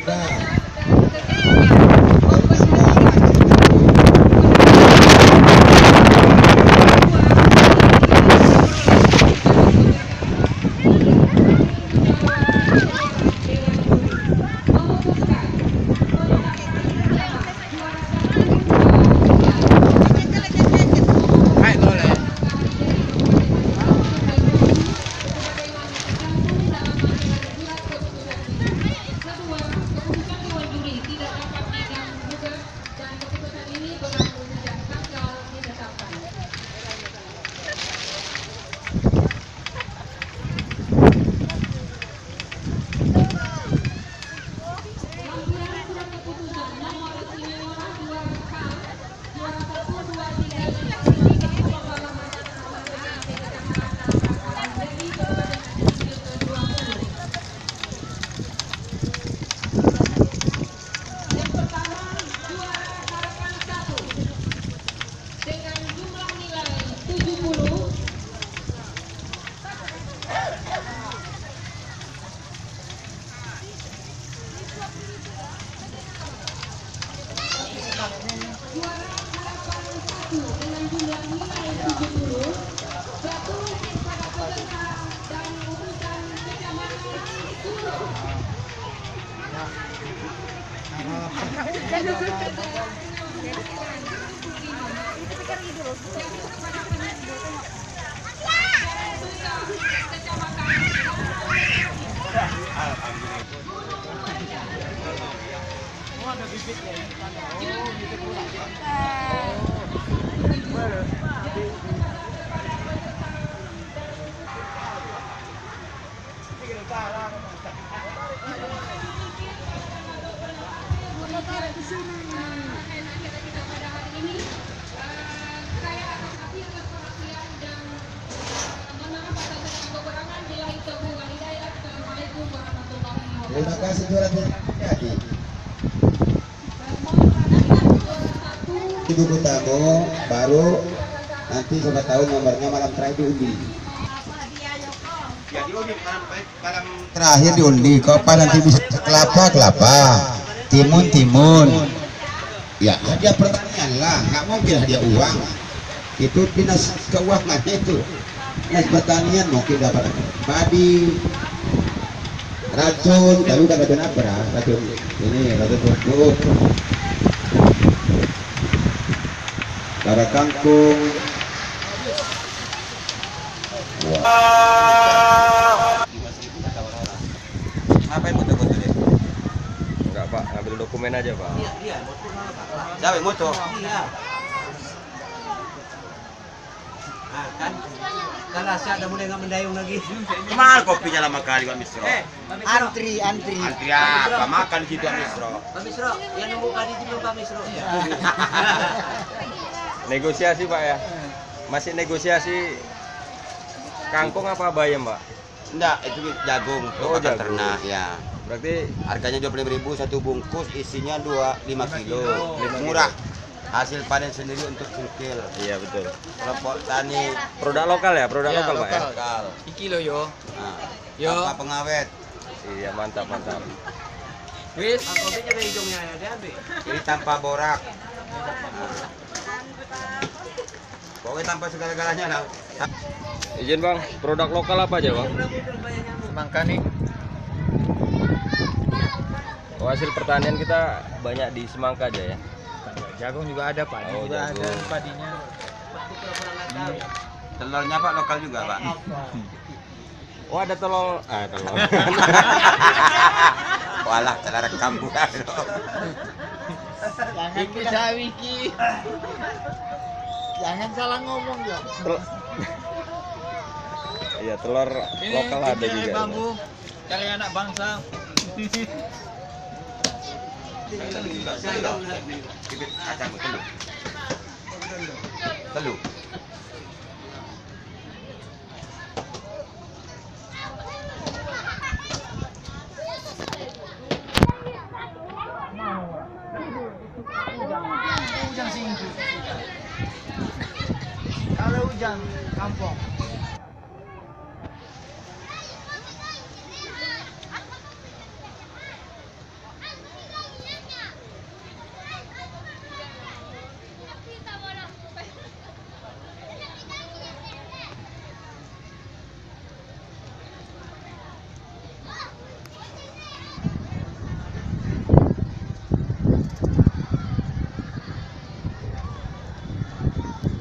Nah, terima kasih juara jadi. Ibu tamu baru nanti siapa tahu nomornya malam terakhir diundi. Ya diundi malam terakhir diundi. Kau nanti bisa kelapa, timun. Ya hadiah pertanian lah, nggak mungkin hadiah uang. Itu dinas keuangan itu. Dinas pertanian mungkin dapat padi. Racun, tapi udah racun apa? Racun ini, racun bungkus, darah kangkung. Wow. Ngapain moto-moto dia? Enggak Pak, ambil dokumen aja Pak. Iya, motor mana Pak? Siapa moto? Iya. Ah, kan kalau saya udah mulai nggak mendayung lagi. Mahal kopinya lama kali Pak Misro. Antri. Antri apa? Makan di situ Pak Misro. Pak Misro, yang nunggu tadi dulu Pak Misro. Negosiasi Pak ya. Masih negosiasi kangkung apa bayam Pak? Enggak, itu jagung, Oh, pakan jagung. ternak ya. Berarti Harganya 25.000 satu bungkus, isinya 5 kilo. Murah. Hasil panen sendiri untuk cungkil. iya betul. Kelompok tani Produk lokal ya, produk lokal Pak ya. lokal. Iki lo yo. Nah, Yo. tanpa pengawet. Iya mantap. Wis. Kopi coba hidungnya ada ambil. Ini tanpa borak. Pokoknya tanpa segala-galanya lah. Izin Bang, produk lokal apa aja Bang? Semangka nih. Oh, hasil pertanian kita banyak di Semangka aja ya. Jagung juga ada, padi Oh, juga jagung. ada padinya. Telurnya Pak lokal juga Pak. Oh ada telur, telur. Walah telur kampung. Jangan bisa Wiki. Jangan salah ngomong ya. Iya telur lokal ada ini juga. bambu. Cari anak bangsa. Bibit kacang telur. Telur. Hujan singgung. Kalau hujan kampung.